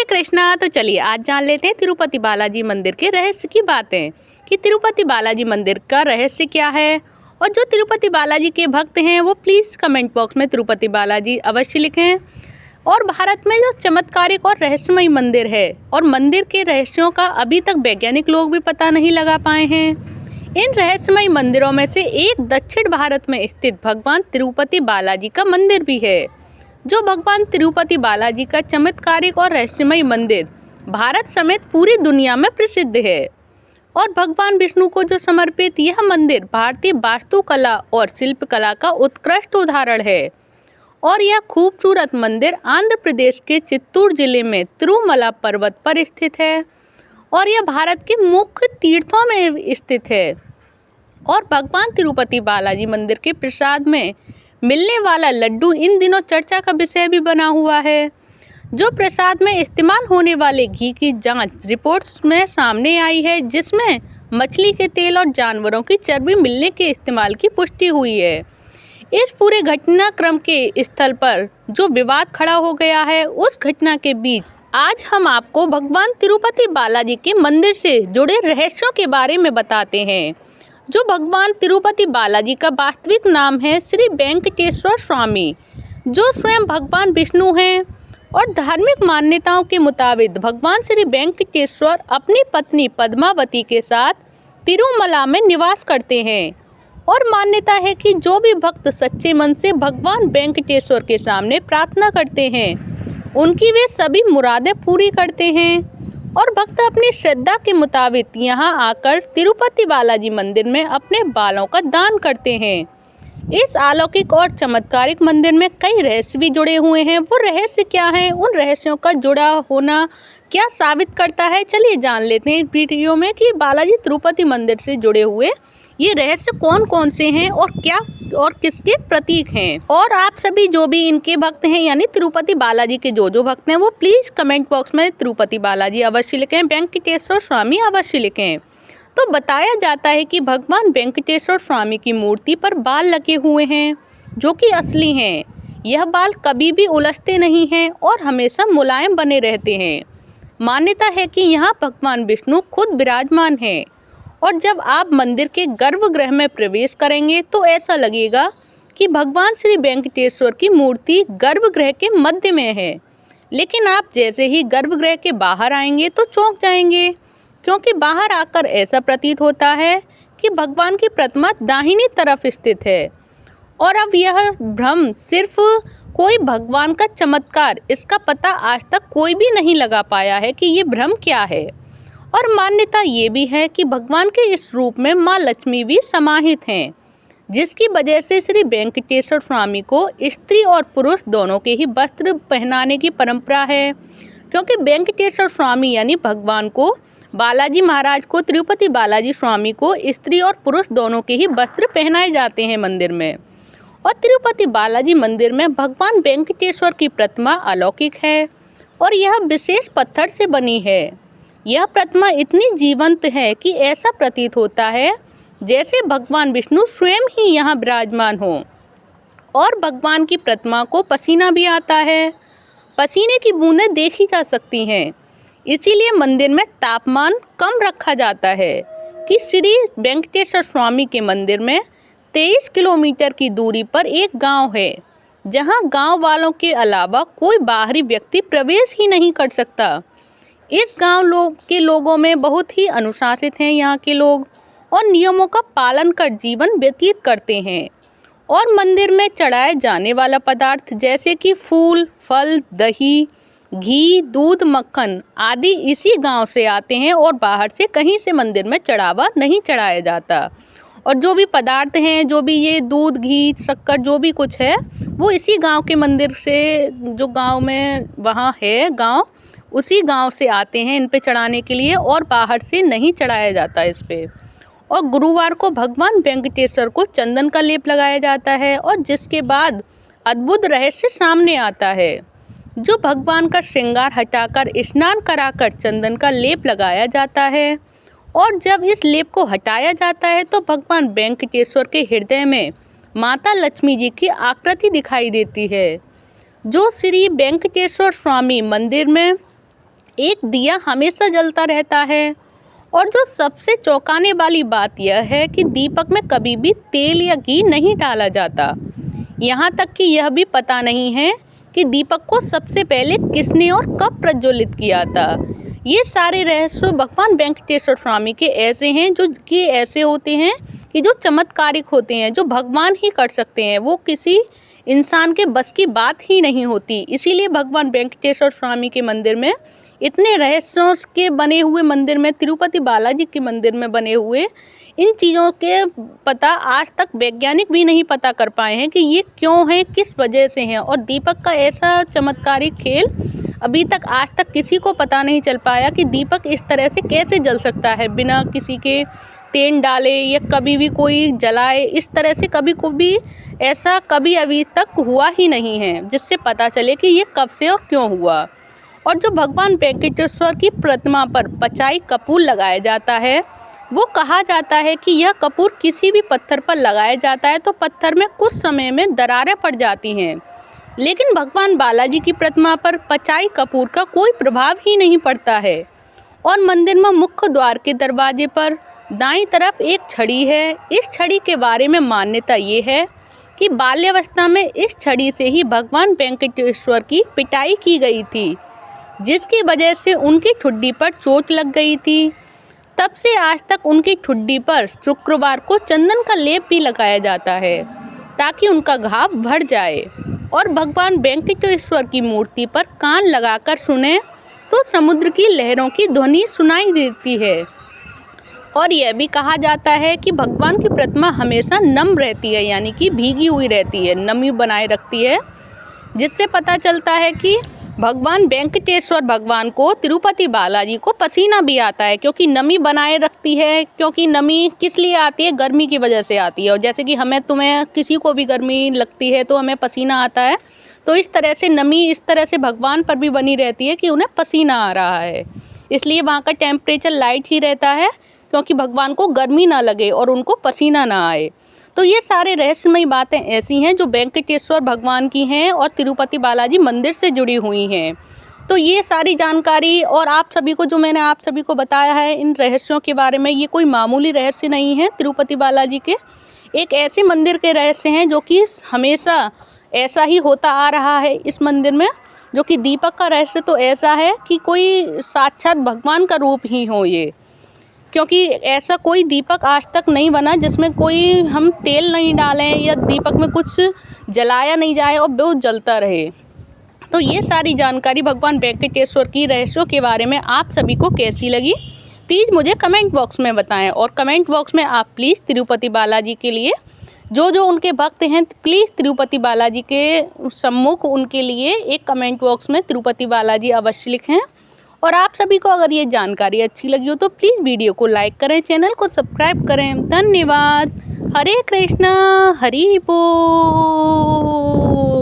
कृष्णा। तो चलिए आज जान लेते हैं तिरुपति बालाजी मंदिर के रहस्य की बातें कि तिरुपति बालाजी मंदिर का रहस्य क्या है। और जो तिरुपति बालाजी के भक्त हैं वो प्लीज़ कमेंट बॉक्स में तिरुपति बालाजी अवश्य लिखें। और भारत में जो चमत्कारिक और रहस्यमय मंदिर है और मंदिर के रहस्यों का अभी तक वैज्ञानिक लोग भी पता नहीं लगा पाए हैं। इन रहस्यमय मंदिरों में से एक दक्षिण भारत में स्थित भगवान तिरुपति बालाजी का मंदिर भी है। जो भगवान तिरुपति बालाजी का चमत्कारिक और रहस्यमय मंदिर भारत समेत पूरी दुनिया में प्रसिद्ध है। और भगवान विष्णु को जो समर्पित यह मंदिर भारतीय वास्तुकला और शिल्पकला का उत्कृष्ट उदाहरण है। और यह खूबसूरत मंदिर आंध्र प्रदेश के चित्तूर जिले में तिरुमला पर्वत पर स्थित है और यह भारत के मुख्य तीर्थों में स्थित है। और भगवान तिरुपति बालाजी मंदिर के प्रसाद में मिलने वाला लड्डू इन दिनों चर्चा का विषय भी बना हुआ है। जो प्रसाद में इस्तेमाल होने वाले घी की जांच रिपोर्ट्स में सामने आई है, जिसमें मछली के तेल और जानवरों की चर्बी मिलने के इस्तेमाल की पुष्टि हुई है। इस पूरे घटनाक्रम के स्थल पर जो विवाद खड़ा हो गया है, उस घटना के बीच आज हम आपको भगवान तिरुपति बालाजी के मंदिर से जुड़े रहस्यों के बारे में बताते हैं। जो भगवान तिरुपति बालाजी का वास्तविक नाम है श्री वेंकटेश्वर स्वामी, जो स्वयं भगवान विष्णु हैं। और धार्मिक मान्यताओं के मुताबिक भगवान श्री वेंकटेश्वर अपनी पत्नी पद्मावती के साथ तिरुमला में निवास करते हैं। और मान्यता है कि जो भी भक्त सच्चे मन से भगवान वेंकटेश्वर के सामने प्रार्थना करते हैं, उनकी वे सभी मुरादें पूरी करते हैं। और भक्त अपनी श्रद्धा के मुताबिक यहाँ आकर तिरुपति बालाजी मंदिर में अपने बालों का दान करते हैं। इस अलौकिक और चमत्कारिक मंदिर में कई रहस्य भी जुड़े हुए हैं। वो रहस्य क्या हैं, उन रहस्यों का जुड़ा होना क्या साबित करता है, चलिए जान लेते हैं इस वीडियो में कि बालाजी तिरुपति मंदिर से जुड़े हुए ये रहस्य कौन कौन से हैं और क्या और किसके प्रतीक हैं। और आप सभी जो भी इनके भक्त हैं यानी तिरुपति बालाजी के जो भक्त हैं वो प्लीज़ कमेंट बॉक्स में तिरुपति बालाजी अवश्य लिखें, वेंकटेश्वर स्वामी अवश्य लिखें। तो बताया जाता है कि भगवान वेंकटेश्वर स्वामी की मूर्ति पर बाल लगे हुए हैं जो कि असली हैं। यह बाल कभी भी उलझते नहीं हैं और हमेशा मुलायम बने रहते हैं। मान्यता है कि यहाँ भगवान विष्णु खुद विराजमान हैं। और जब आप मंदिर के गर्भगृह में प्रवेश करेंगे तो ऐसा लगेगा कि भगवान श्री वेंकटेश्वर की मूर्ति गर्भगृह के मध्य में है। लेकिन आप जैसे ही गर्भगृह के बाहर आएंगे तो चौंक जाएंगे, क्योंकि बाहर आकर ऐसा प्रतीत होता है कि भगवान की प्रतिमा दाहिनी तरफ स्थित है। और अब यह भ्रम सिर्फ कोई भगवान का चमत्कार, इसका पता आज तक कोई भी नहीं लगा पाया है कि ये भ्रम क्या है। और मान्यता ये भी है कि भगवान के इस रूप में माँ लक्ष्मी भी समाहित हैं, जिसकी वजह से श्री वेंकटेश्वर स्वामी को स्त्री और पुरुष दोनों के ही वस्त्र पहनाने की परंपरा है। क्योंकि वेंकटेश्वर स्वामी यानी भगवान को, बालाजी महाराज को, तिरुपति बालाजी स्वामी को स्त्री और पुरुष दोनों के ही वस्त्र पहनाए जाते हैं मंदिर में। और तिरुपति बालाजी मंदिर में भगवान वेंकटेश्वर की प्रतिमा अलौकिक है और यह विशेष पत्थर से बनी है। यह प्रतिमा इतनी जीवंत है कि ऐसा प्रतीत होता है जैसे भगवान विष्णु स्वयं ही यहाँ विराजमान हो। और भगवान की प्रतिमा को पसीना भी आता है, पसीने की बूंदें देखी जा सकती हैं। इसीलिए मंदिर में तापमान कम रखा जाता है कि श्री वेंकटेश्वर स्वामी के मंदिर में 23 किलोमीटर की दूरी पर एक गांव है, जहां गांव वालों के अलावा कोई बाहरी व्यक्ति प्रवेश ही नहीं कर सकता। इस गांव के लोगों में बहुत ही अनुशासित हैं यहाँ के लोग और नियमों का पालन कर जीवन व्यतीत करते हैं। और मंदिर में चढ़ाए जाने वाला पदार्थ जैसे कि फूल, फल, दही, घी, दूध, मक्खन आदि इसी गांव से आते हैं और बाहर से कहीं से मंदिर में चढ़ावा नहीं चढ़ाया जाता। और जो भी पदार्थ हैं, जो भी ये दूध, घी, शक्कर जो भी कुछ है, वो इसी गांव के मंदिर से, जो गांव में वहाँ है गांव, उसी गांव से आते हैं इन पे चढ़ाने के लिए और बाहर से नहीं चढ़ाया जाता इस पे। और गुरुवार को भगवान वेंकटेश्वर को चंदन का लेप लगाया जाता है और जिसके बाद अद्भुत रहस्य सामने आता है। जो भगवान का श्रृंगार हटाकर स्नान कराकर चंदन का लेप लगाया जाता है और जब इस लेप को हटाया जाता है तो भगवान वेंकटेश्वर के हृदय में माता लक्ष्मी जी की आकृति दिखाई देती है। जो श्री वेंकटेश्वर स्वामी मंदिर में एक दिया हमेशा जलता रहता है। और जो सबसे चौंकाने वाली बात यह है कि दीपक में कभी भी तेल या घी नहीं डाला जाता। यहाँ तक कि यह भी पता नहीं है कि दीपक को सबसे पहले किसने और कब प्रज्वलित किया था। ये सारे रहस्य भगवान वेंकटेश्वर स्वामी के ऐसे हैं जो कि ऐसे होते हैं कि जो चमत्कारिक होते हैं, जो भगवान ही कर सकते हैं, वो किसी इंसान के बस की बात ही नहीं होती। इसीलिए भगवान वेंकटेश्वर स्वामी के मंदिर में इतने रहस्यों के बने हुए मंदिर में, तिरुपति बालाजी के मंदिर में बने हुए इन चीज़ों के पता आज तक वैज्ञानिक भी नहीं पता कर पाए हैं कि ये क्यों हैं, किस वजह से हैं। और दीपक का ऐसा चमत्कारिक खेल अभी तक आज तक किसी को पता नहीं चल पाया कि दीपक इस तरह से कैसे जल सकता है बिना किसी के तेल डाले या कभी भी कोई जलाए। इस तरह से कभी ऐसा कभी अभी तक हुआ ही नहीं है जिससे पता चले कि ये कब से और क्यों हुआ। और जो भगवान वेंकटेश्वर की प्रतिमा पर पचाई कपूर लगाया जाता है, वो कहा जाता है कि यह कपूर किसी भी पत्थर पर लगाया जाता है तो पत्थर में कुछ समय में दरारें पड़ जाती हैं, लेकिन भगवान बालाजी की प्रतिमा पर पचाई कपूर का कोई प्रभाव ही नहीं पड़ता है। और मंदिर में मुख्य द्वार के दरवाजे पर दाईं तरफ एक छड़ी है। इस छड़ी के बारे में मान्यता ये है कि बाल्यावस्था में इस छड़ी से ही भगवान वेंकटेश्वर की पिटाई की गई थी, जिसकी वजह से उनकी ठुड्डी पर चोट लग गई थी। तब से आज तक उनकी ठुड्डी पर शुक्रवार को चंदन का लेप भी लगाया जाता है ताकि उनका घाव भर जाए। और भगवान वेंकटेश्वर की मूर्ति पर कान लगाकर सुने तो समुद्र की लहरों की ध्वनि सुनाई देती है। और यह भी कहा जाता है कि भगवान की प्रतिमा हमेशा नम रहती है, यानी कि भीगी हुई रहती है, नमी बनाए रखती है, जिससे पता चलता है कि भगवान वेंकटेश्वर भगवान को, तिरुपति बालाजी को पसीना भी आता है, क्योंकि नमी बनाए रखती है। क्योंकि नमी किस लिए आती है? गर्मी की वजह से आती है। और जैसे कि हमें, तुम्हें, किसी को भी गर्मी लगती है तो हमें पसीना आता है, तो इस तरह से नमी इस तरह से भगवान पर भी बनी रहती है कि उन्हें पसीना आ रहा है। इसलिए वहाँ का टेम्परेचर लाइट ही रहता है, क्योंकि भगवान को गर्मी ना लगे और उनको पसीना ना आए। तो ये सारे रहस्यमयी बातें ऐसी हैं जो वेंकटेश्वर भगवान की हैं और तिरुपति बालाजी मंदिर से जुड़ी हुई हैं। तो ये सारी जानकारी और आप सभी को जो मैंने आप सभी को बताया है इन रहस्यों के बारे में, ये कोई मामूली रहस्य नहीं है। तिरुपति बालाजी के एक ऐसे मंदिर के रहस्य हैं जो कि हमेशा ऐसा ही होता आ रहा है इस मंदिर में। जो कि दीपक का रहस्य तो ऐसा है कि कोई साक्षात भगवान का रूप ही हो ये, क्योंकि ऐसा कोई दीपक आज तक नहीं बना जिसमें कोई हम तेल नहीं डालें या दीपक में कुछ जलाया नहीं जाए और वो जलता रहे। तो ये सारी जानकारी भगवान वेंकटेश्वर की रहस्यों के बारे में आप सभी को कैसी लगी, प्लीज़ मुझे कमेंट बॉक्स में बताएं। और कमेंट बॉक्स में आप प्लीज़ तिरुपति बालाजी के लिए, जो जो उनके भक्त हैं, प्लीज़ तिरुपति बालाजी के सम्मुख उनके लिए एक कमेंट बॉक्स में तिरुपति बालाजी अवश्य लिखें। और आप सभी को अगर ये जानकारी अच्छी लगी हो तो प्लीज़ वीडियो को लाइक करें, चैनल को सब्सक्राइब करें। धन्यवाद। हरे कृष्णा, हरि बोल।